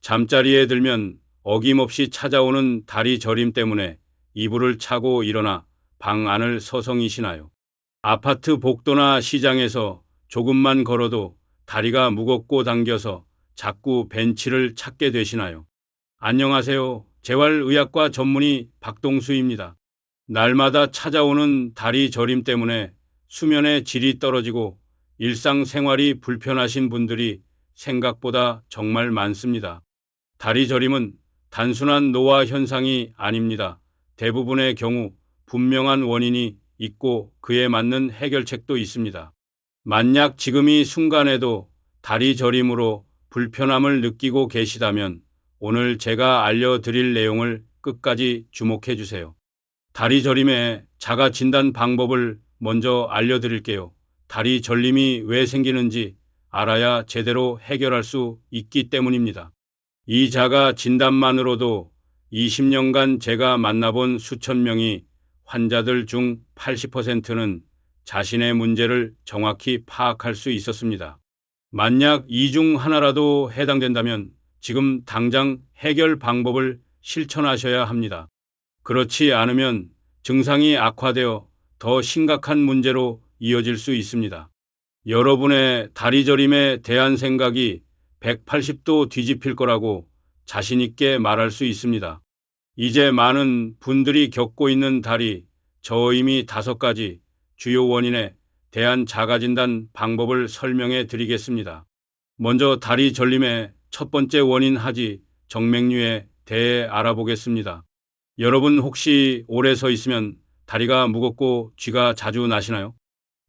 잠자리에 들면 어김없이 찾아오는 다리 저림 때문에 이불을 차고 일어나 방 안을 서성이시나요? 아파트 복도나 시장에서 조금만 걸어도 다리가 무겁고 당겨서 자꾸 벤치를 찾게 되시나요? 안녕하세요. 재활의학과 전문의 박동수입니다. 날마다 찾아오는 다리 저림 때문에 수면의 질이 떨어지고 일상생활이 불편하신 분들이 생각보다 정말 많습니다. 다리 저림은 단순한 노화 현상이 아닙니다. 대부분의 경우 분명한 원인이 있고 그에 맞는 해결책도 있습니다. 만약 지금 이 순간에도 다리 저림으로 불편함을 느끼고 계시다면 오늘 제가 알려드릴 내용을 끝까지 주목해 주세요. 다리 저림의 자가 진단 방법을 먼저 알려드릴게요. 다리 저림이 왜 생기는지 알아야 제대로 해결할 수 있기 때문입니다. 이 자가 진단만으로도 20년간 제가 만나본 수천 명이 환자들 중 80%는 자신의 문제를 정확히 파악할 수 있었습니다. 만약 이 중 하나라도 해당된다면 지금 당장 해결 방법을 실천하셔야 합니다. 그렇지 않으면 증상이 악화되어 더 심각한 문제로 이어질 수 있습니다. 여러분의 다리 저림에 대한 생각이 180도 뒤집힐 거라고 자신 있게 말할 수 있습니다. 이제 많은 분들이 겪고 있는 다리 저림이 5가지 주요 원인에 대한 자가진단 방법을 설명해 드리겠습니다. 먼저 다리 저림의 첫 번째 원인 하지 정맥류에 대해 알아보겠습니다. 여러분 혹시 오래 서 있으면 다리가 무겁고 쥐가 자주 나시나요?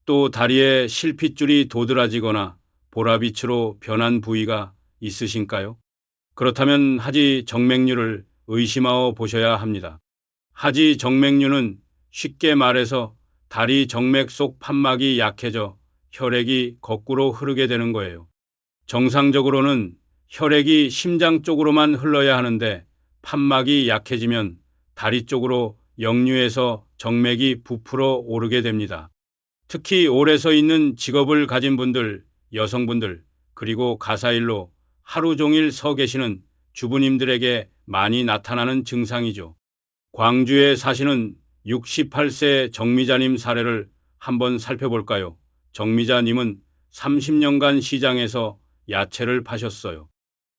또 다리에 실핏줄이 도드라지거나 보라빛으로 변한 부위가 있으신가요? 그렇다면 하지 정맥류를 의심하어 보셔야 합니다. 하지 정맥류는 쉽게 말해서 다리 정맥 속 판막이 약해져 혈액이 거꾸로 흐르게 되는 거예요. 정상적으로는 혈액이 심장 쪽으로만 흘러야 하는데 판막이 약해지면 다리 쪽으로 역류해서 정맥이 부풀어 오르게 됩니다. 특히 오래 서 있는 직업을 가진 분들, 여성분들, 그리고 가사일로 하루 종일 서 계시는 주부님들에게 많이 나타나는 증상이죠. 광주에 사시는 68세 정미자님 사례를 한번 살펴볼까요? 정미자님은 30년간 시장에서 야채를 파셨어요.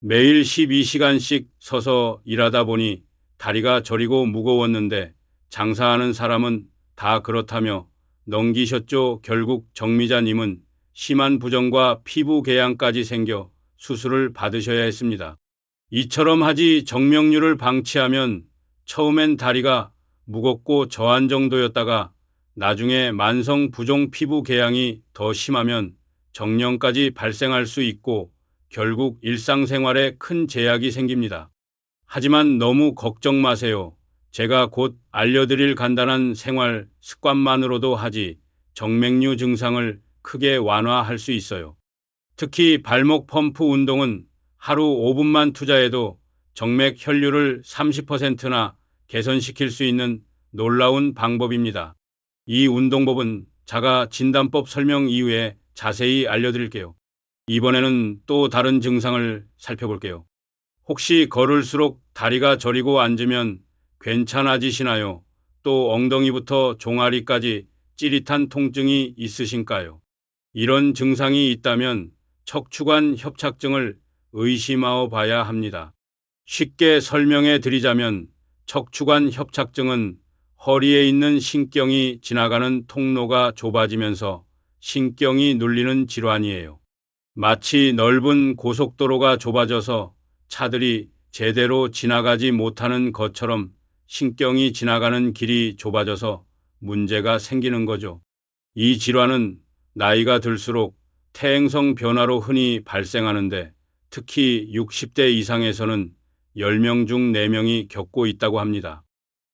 매일 12시간씩 서서 일하다 보니 다리가 저리고 무거웠는데 장사하는 사람은 다 그렇다며 넘기셨죠. 결국 정미자님은 심한 부종과 피부 궤양까지 생겨 수술을 받으셔야 했습니다. 이처럼 하지 정맥류를 방치하면 처음엔 다리가 무겁고 저한 정도였다가 나중에 만성 부종 피부 궤양이 더 심하면 정령까지 발생할 수 있고 결국 일상생활에 큰 제약이 생깁니다. 하지만 너무 걱정 마세요. 제가 곧 알려드릴 간단한 생활 습관만으로도 하지 정맥류 증상을 크게 완화할 수 있어요. 특히 발목 펌프 운동은 하루 5분만 투자해도 정맥 혈류를 30%나 개선시킬 수 있는 놀라운 방법입니다. 이 운동법은 자가 진단법 설명 이후에 자세히 알려드릴게요. 이번에는 또 다른 증상을 살펴볼게요. 혹시 걸을수록 다리가 저리고 앉으면 괜찮아지시나요? 또 엉덩이부터 종아리까지 찌릿한 통증이 있으신가요? 이런 증상이 있다면 척추관 협착증을 의심하어 봐야 합니다. 쉽게 설명해 드리자면 척추관 협착증은 허리에 있는 신경이 지나가는 통로가 좁아지면서 신경이 눌리는 질환이에요. 마치 넓은 고속도로가 좁아져서 차들이 제대로 지나가지 못하는 것처럼 신경이 지나가는 길이 좁아져서 문제가 생기는 거죠. 이 질환은 나이가 들수록 퇴행성 변화로 흔히 발생하는데 특히 60대 이상에서는 10명 중 4명이 겪고 있다고 합니다.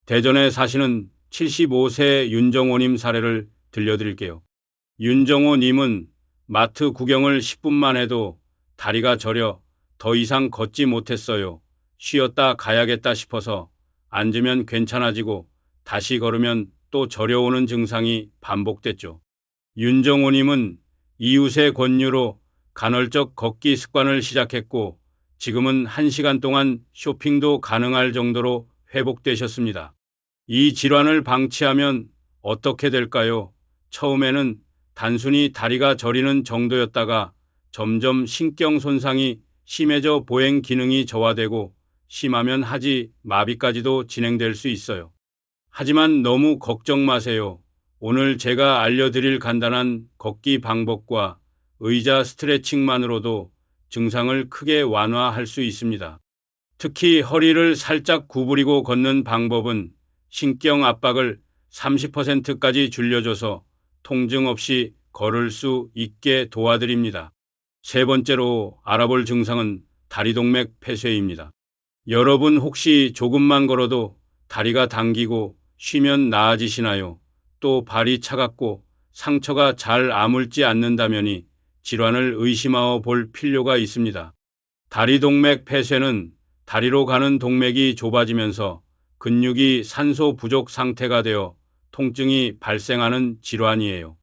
대전에 사시는 75세 윤정호님 사례를 들려드릴게요. 윤정호님은 마트 구경을 10분만 해도 다리가 저려 더 이상 걷지 못했어요. 쉬었다 가야겠다 싶어서 앉으면 괜찮아지고 다시 걸으면 또 저려오는 증상이 반복됐죠. 윤정호님은 이웃의 권유로 간헐적 걷기 습관을 시작했고 지금은 1시간 동안 쇼핑도 가능할 정도로 회복되셨습니다. 이 질환을 방치하면 어떻게 될까요? 처음에는 단순히 다리가 저리는 정도였다가 점점 신경 손상이 심해져 보행 기능이 저하되고 심하면 하지 마비까지도 진행될 수 있어요. 하지만 너무 걱정 마세요. 오늘 제가 알려드릴 간단한 걷기 방법과 의자 스트레칭만으로도 증상을 크게 완화할 수 있습니다. 특히 허리를 살짝 구부리고 걷는 방법은 신경 압박을 30%까지 줄여줘서 통증 없이 걸을 수 있게 도와드립니다. 세 번째로 알아볼 증상은 다리동맥 폐쇄입니다. 여러분 혹시 조금만 걸어도 다리가 당기고 쉬면 나아지시나요? 또 발이 차갑고 상처가 잘 아물지 않는다면이 질환을 의심하어 볼 필요가 있습니다. 다리동맥 폐쇄는 다리로 가는 동맥이 좁아지면서 근육이 산소 부족 상태가 되어 통증이 발생하는 질환이에요.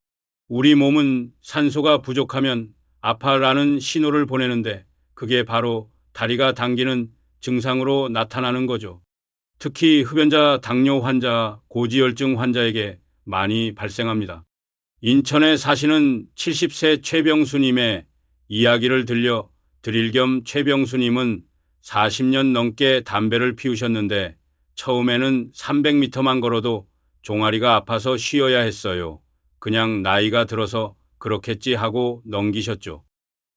우리 몸은 산소가 부족하면 아파라는 신호를 보내는데 그게 바로 다리가 당기는 증상으로 나타나는 거죠. 특히 흡연자, 당뇨 환자, 고지혈증 환자에게 많이 발생합니다. 인천에 사시는 70세 최병수님의 이야기를 들려 드릴 겸 최병수님은 40년 넘게 담배를 피우셨는데 처음에는 300m만 걸어도 종아리가 아파서 쉬어야 했어요. 그냥 나이가 들어서 그렇겠지 하고 넘기셨죠.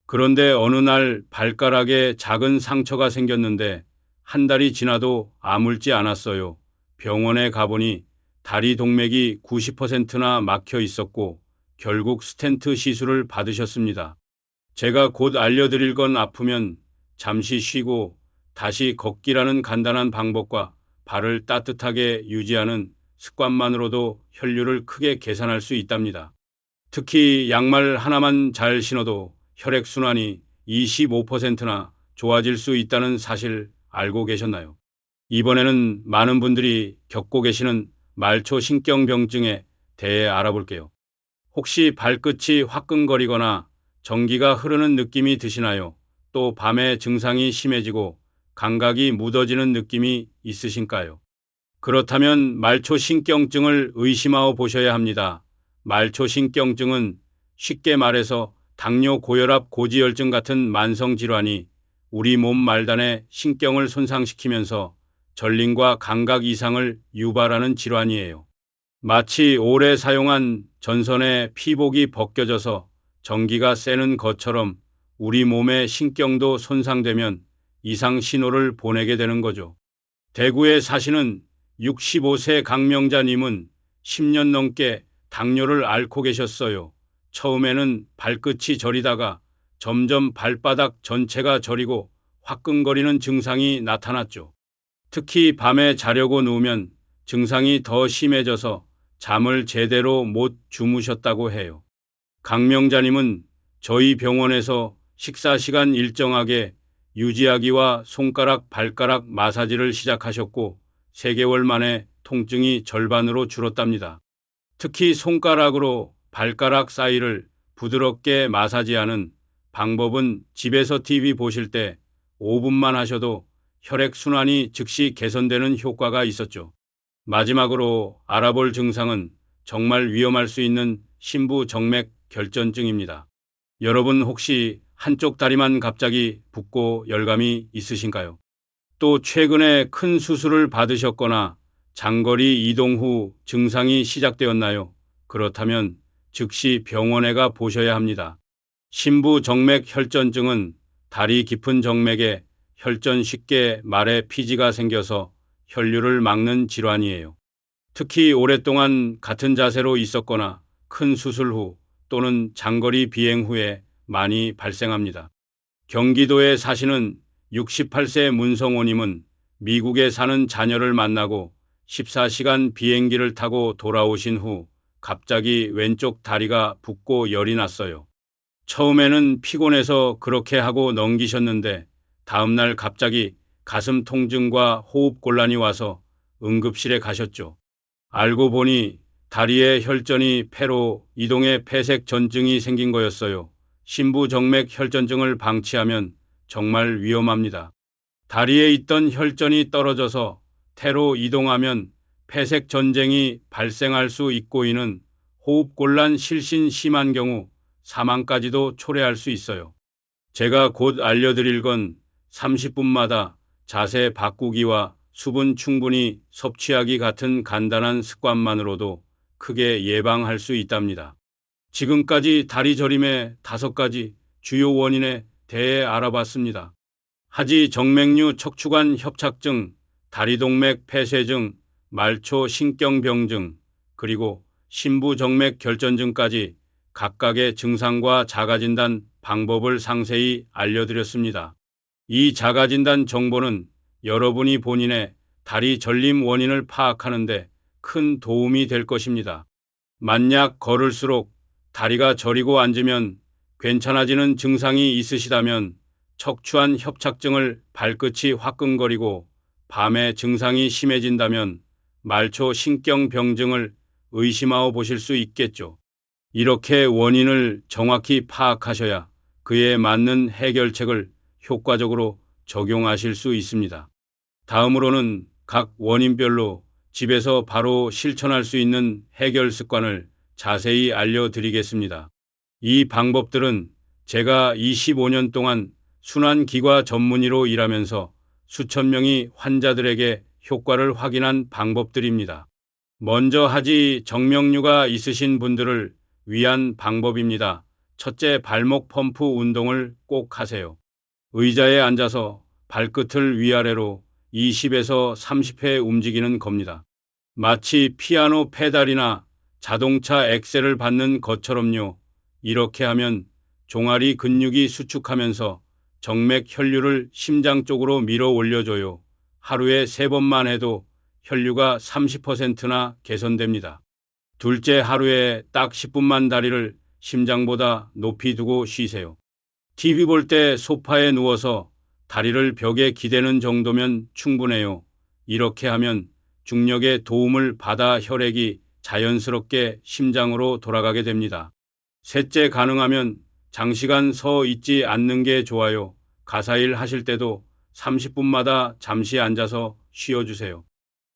그런데 어느 날 발가락에 작은 상처가 생겼는데 한 달이 지나도 아물지 않았어요. 병원에 가보니 다리 동맥이 90%나 막혀 있었고 결국 스텐트 시술을 받으셨습니다. 제가 곧 알려드릴 건 아프면 잠시 쉬고 다시 걷기라는 간단한 방법과 발을 따뜻하게 유지하는 습관만으로도 혈류를 크게 개선할 수 있답니다. 특히 양말 하나만 잘 신어도 혈액순환이 25%나 좋아질 수 있다는 사실 알고 계셨나요? 이번에는 많은 분들이 겪고 계시는 말초신경병증에 대해 알아볼게요. 혹시 발끝이 화끈거리거나 전기가 흐르는 느낌이 드시나요? 또 밤에 증상이 심해지고 감각이 무뎌지는 느낌이 있으신가요? 그렇다면 말초신경증을 의심하어 보셔야 합니다. 말초신경증은 쉽게 말해서 당뇨, 고혈압, 고지혈증 같은 만성질환이 우리 몸 말단의 신경을 손상시키면서 전립과 감각 이상을 유발하는 질환이에요. 마치 오래 사용한 전선의 피복이 벗겨져서 전기가 새는 것처럼 우리 몸의 신경도 손상되면 이상 신호를 보내게 되는 거죠. 대구에 사시는 65세 강명자님은 10년 넘게 당뇨를 앓고 계셨어요. 처음에는 발끝이 저리다가 점점 발바닥 전체가 저리고 화끈거리는 증상이 나타났죠. 특히 밤에 자려고 누우면 증상이 더 심해져서 잠을 제대로 못 주무셨다고 해요. 강명자님은 저희 병원에서 식사 시간 일정하게 유지하기와 손가락, 발가락 마사지를 시작하셨고 3개월 만에 통증이 절반으로 줄었답니다. 특히 손가락으로 발가락 사이를 부드럽게 마사지하는 방법은 집에서 TV 보실 때 5분만 하셔도 혈액순환이 즉시 개선되는 효과가 있었죠. 마지막으로 알아볼 증상은 정말 위험할 수 있는 심부정맥 결전증입니다. 여러분 혹시 한쪽 다리만 갑자기 붓고 열감이 있으신가요? 또 최근에 큰 수술을 받으셨거나 장거리 이동 후 증상이 시작되었나요? 그렇다면 즉시 병원에 가 보셔야 합니다. 심부정맥 혈전증은 다리 깊은 정맥에 혈전 쉽게 말에 피지가 생겨서 혈류를 막는 질환이에요. 특히 오랫동안 같은 자세로 있었거나 큰 수술 후 또는 장거리 비행 후에 많이 발생합니다. 경기도에 사시는 68세 문성호님은 미국에 사는 자녀를 만나고 14시간 비행기를 타고 돌아오신 후 갑자기 왼쪽 다리가 붓고 열이 났어요. 처음에는 피곤해서 그렇게 하고 넘기셨는데 다음날 갑자기 가슴 통증과 호흡 곤란이 와서 응급실에 가셨죠. 알고 보니 다리에 혈전이 폐로 이동해 폐색 전증이 생긴 거였어요. 심부정맥 혈전증을 방치하면 정말 위험합니다. 다리에 있던 혈전이 떨어져서 태로 이동하면 폐색 전쟁이 발생할 수 있고 이는 호흡곤란 실신 심한 경우 사망까지도 초래할 수 있어요. 제가 곧 알려드릴 건 30분마다 자세 바꾸기와 수분 충분히 섭취하기 같은 간단한 습관만으로도 크게 예방할 수 있답니다. 지금까지 다리 저림의 5가지 주요 원인에 대해 알아봤습니다. 하지 정맥류 척추관 협착증, 다리동맥 폐쇄증, 말초 신경병증, 그리고 심부정맥 결전증까지 각각의 증상과 자가진단 방법을 상세히 알려드렸습니다. 이 자가진단 정보는 여러분이 본인의 다리 저림 원인을 파악하는 데 큰 도움이 될 것입니다. 만약 걸을수록 다리가 저리고 앉으면 괜찮아지는 증상이 있으시다면 척추안 협착증을 발끝이 화끈거리고 밤에 증상이 심해진다면 말초 신경병증을 의심하어 보실 수 있겠죠. 이렇게 원인을 정확히 파악하셔야 그에 맞는 해결책을 효과적으로 적용하실 수 있습니다. 다음으로는 각 원인별로 집에서 바로 실천할 수 있는 해결 습관을 자세히 알려드리겠습니다. 이 방법들은 제가 25년 동안 순환기과 전문의로 일하면서 수천 명의 환자들에게 효과를 확인한 방법들입니다. 먼저 하지 정맥류가 있으신 분들을 위한 방법입니다. 첫째, 발목 펌프 운동을 꼭 하세요. 의자에 앉아서 발끝을 위아래로 20에서 30회 움직이는 겁니다. 마치 피아노 페달이나 자동차 엑셀을 밟는 것처럼요. 이렇게 하면 종아리 근육이 수축하면서 정맥 혈류를 심장 쪽으로 밀어 올려줘요. 하루에 3번만 해도 혈류가 30%나 개선됩니다. 둘째, 하루에 딱 10분만 다리를 심장보다 높이 두고 쉬세요. TV 볼 때 소파에 누워서 다리를 벽에 기대는 정도면 충분해요. 이렇게 하면 중력의 도움을 받아 혈액이 자연스럽게 심장으로 돌아가게 됩니다. 셋째, 가능하면 장시간 서 있지 않는 게 좋아요. 가사일 하실 때도 30분마다 잠시 앉아서 쉬어주세요.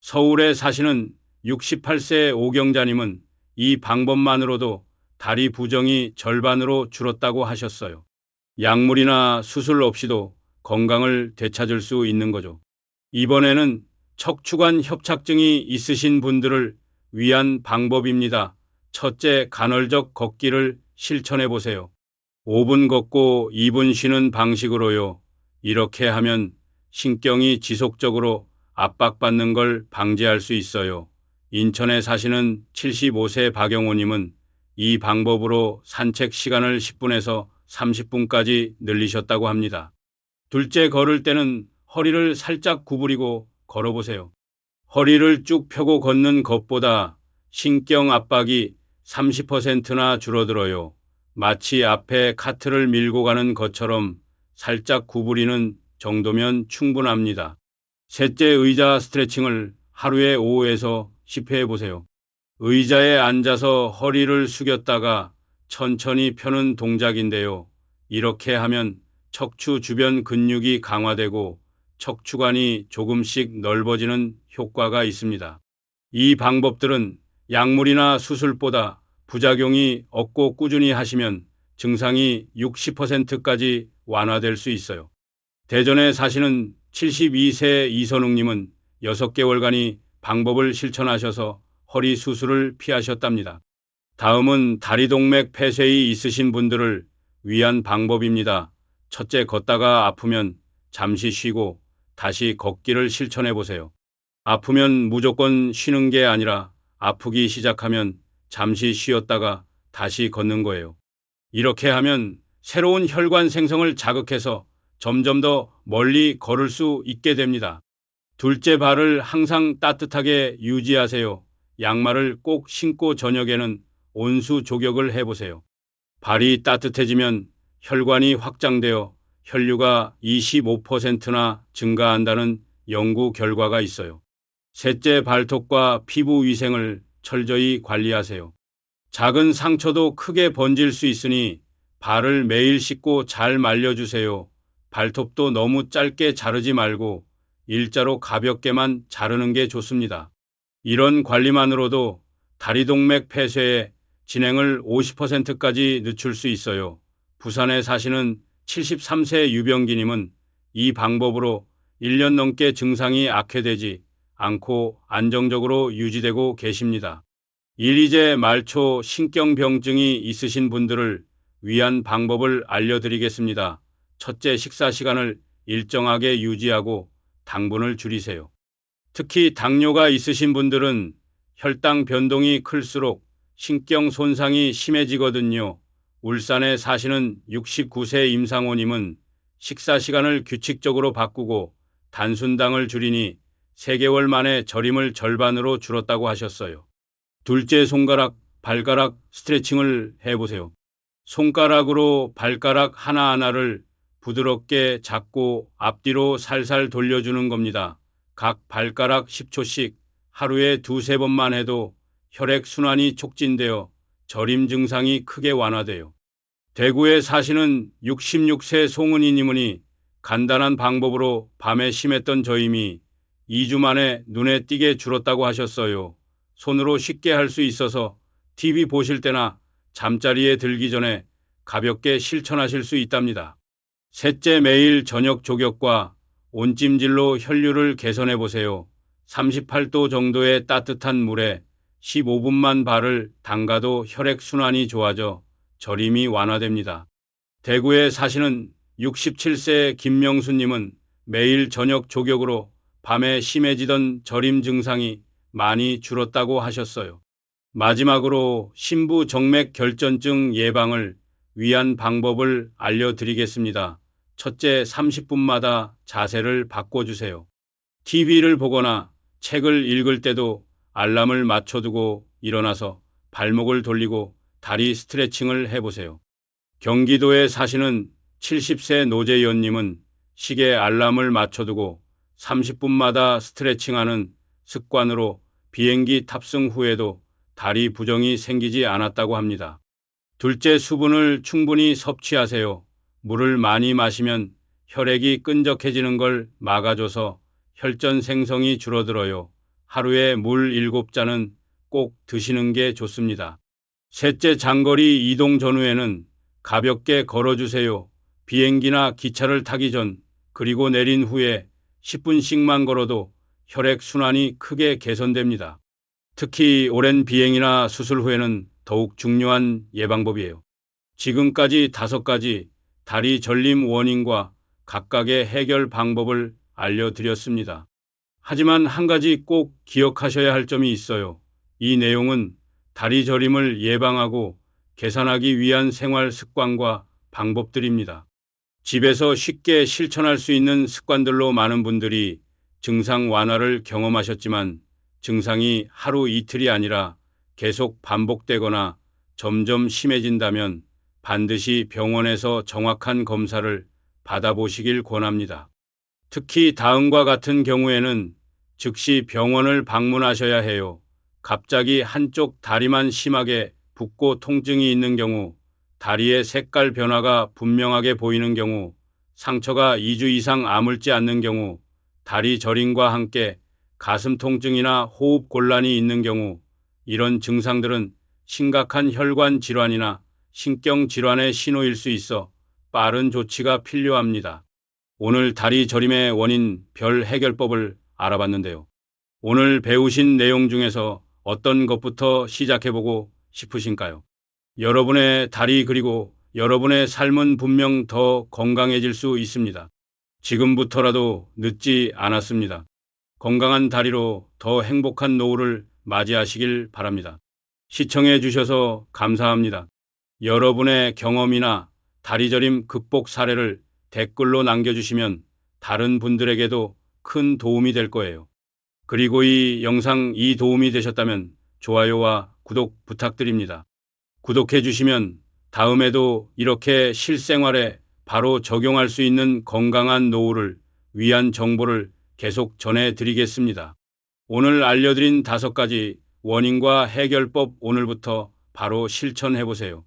서울에 사시는 68세 오경자님은 이 방법만으로도 다리 부정이 절반으로 줄었다고 하셨어요. 약물이나 수술 없이도 건강을 되찾을 수 있는 거죠. 이번에는 척추관 협착증이 있으신 분들을 위한 방법입니다. 첫째, 간헐적 걷기를 실천해 보세요. 5분 걷고 2분 쉬는 방식으로요. 이렇게 하면 신경이 지속적으로 압박받는 걸 방지할 수 있어요. 인천에 사시는 75세 박영호님은 이 방법으로 산책 시간을 10분에서 30분까지 늘리셨다고 합니다. 둘째, 걸을 때는 허리를 살짝 구부리고 걸어보세요. 허리를 쭉 펴고 걷는 것보다 신경 압박이 30%나 줄어들어요. 마치 앞에 카트를 밀고 가는 것처럼 살짝 구부리는 정도면 충분합니다. 셋째, 의자 스트레칭을 하루에 5에서 10회 해보세요. 의자에 앉아서 허리를 숙였다가 천천히 펴는 동작인데요. 이렇게 하면 척추 주변 근육이 강화되고 척추관이 조금씩 넓어지는 효과가 있습니다. 이 방법들은 약물이나 수술보다 부작용이 없고 꾸준히 하시면 증상이 60%까지 완화될 수 있어요. 대전에 사시는 72세 이선웅님은 6개월간이 방법을 실천하셔서 허리 수술을 피하셨답니다. 다음은 다리동맥 폐쇄이 있으신 분들을 위한 방법입니다. 첫째, 걷다가 아프면 잠시 쉬고 다시 걷기를 실천해 보세요. 아프면 무조건 쉬는 게 아니라 아프기 시작하면 잠시 쉬었다가 다시 걷는 거예요. 이렇게 하면 새로운 혈관 생성을 자극해서 점점 더 멀리 걸을 수 있게 됩니다. 둘째, 발을 항상 따뜻하게 유지하세요. 양말을 꼭 신고 저녁에는 온수 조격을 해보세요. 발이 따뜻해지면 혈관이 확장되어 혈류가 25%나 증가한다는 연구 결과가 있어요. 셋째, 발톱과 피부 위생을 철저히 관리하세요. 작은 상처도 크게 번질 수 있으니 발을 매일 씻고 잘 말려주세요. 발톱도 너무 짧게 자르지 말고 일자로 가볍게만 자르는 게 좋습니다. 이런 관리만으로도 다리동맥 폐쇄의 진행을 50%까지 늦출 수 있어요. 부산에 사시는 73세 유병기님은 이 방법으로 1년 넘게 증상이 악화되지 않고 안정적으로 유지되고 계십니다. 일이제 말초 신경병증이 있으신 분들을 위한 방법을 알려드리겠습니다. 첫째, 식사 시간을 일정하게 유지하고 당분을 줄이세요. 특히 당뇨가 있으신 분들은 혈당 변동이 클수록 신경 손상이 심해지거든요. 울산에 사시는 69세 임상호님은 식사 시간을 규칙적으로 바꾸고 단순당을 줄이니 3개월 만에 저림을 절반으로 줄었다고 하셨어요. 둘째, 손가락, 발가락 스트레칭을 해보세요. 손가락으로 발가락 하나하나를 부드럽게 잡고 앞뒤로 살살 돌려주는 겁니다. 각 발가락 10초씩 하루에 2~3번만 해도 혈액순환이 촉진되어 저림 증상이 크게 완화돼요. 대구에 사시는 66세 송은이님은 간단한 방법으로 밤에 심했던 저림이 2주 만에 눈에 띄게 줄었다고 하셨어요. 손으로 쉽게 할 수 있어서 TV 보실 때나 잠자리에 들기 전에 가볍게 실천하실 수 있답니다. 셋째, 매일 저녁 조격과 온찜질로 혈류를 개선해 보세요. 38도 정도의 따뜻한 물에 15분만 발을 담가도 혈액순환이 좋아져 저림이 완화됩니다. 대구에 사시는 67세 김명수님은 매일 저녁 조격으로 밤에 심해지던 저림 증상이 많이 줄었다고 하셨어요. 마지막으로 심부정맥 결전증 예방을 위한 방법을 알려드리겠습니다. 첫째, 30분마다 자세를 바꿔주세요. TV를 보거나 책을 읽을 때도 알람을 맞춰두고 일어나서 발목을 돌리고 다리 스트레칭을 해보세요. 경기도에 사시는 70세 노재현님은 시계 알람을 맞춰두고 30분마다 스트레칭하는 습관으로 비행기 탑승 후에도 다리 부정이 생기지 않았다고 합니다. 둘째, 수분을 충분히 섭취하세요. 물을 많이 마시면 혈액이 끈적해지는 걸 막아줘서 혈전 생성이 줄어들어요. 하루에 물 7잔은 꼭 드시는 게 좋습니다. 셋째, 장거리 이동 전후에는 가볍게 걸어주세요. 비행기나 기차를 타기 전 그리고 내린 후에 10분씩만 걸어도 혈액 순환이 크게 개선됩니다. 특히 오랜 비행이나 수술 후에는 더욱 중요한 예방법이에요. 지금까지 5가지 다리 저림 원인과 각각의 해결 방법을 알려드렸습니다. 하지만 한 가지 꼭 기억하셔야 할 점이 있어요. 이 내용은 다리 저림을 예방하고 개선하기 위한 생활 습관과 방법들입니다. 집에서 쉽게 실천할 수 있는 습관들로 많은 분들이 증상 완화를 경험하셨지만 증상이 하루 이틀이 아니라 계속 반복되거나 점점 심해진다면 반드시 병원에서 정확한 검사를 받아보시길 권합니다. 특히 다음과 같은 경우에는 즉시 병원을 방문하셔야 해요. 갑자기 한쪽 다리만 심하게 붓고 통증이 있는 경우, 다리의 색깔 변화가 분명하게 보이는 경우, 상처가 2주 이상 아물지 않는 경우, 다리 저림과 함께 가슴 통증이나 호흡 곤란이 있는 경우, 이런 증상들은 심각한 혈관 질환이나 신경 질환의 신호일 수 있어 빠른 조치가 필요합니다. 오늘 다리 저림의 원인 별 해결법을 알아봤는데요. 오늘 배우신 내용 중에서 어떤 것부터 시작해보고 싶으신가요? 여러분의 다리 그리고 여러분의 삶은 분명 더 건강해질 수 있습니다. 지금부터라도 늦지 않았습니다. 건강한 다리로 더 행복한 노후를 맞이하시길 바랍니다. 시청해 주셔서 감사합니다. 여러분의 경험이나 다리 저림 극복 사례를 댓글로 남겨주시면 다른 분들에게도 큰 도움이 될 거예요. 그리고 이 영상이 도움이 되셨다면 좋아요와 구독 부탁드립니다. 구독해 주시면 다음에도 이렇게 실생활에 바로 적용할 수 있는 건강한 노후를 위한 정보를 계속 전해드리겠습니다. 오늘 알려드린 5가지 원인과 해결법 오늘부터 바로 실천해보세요.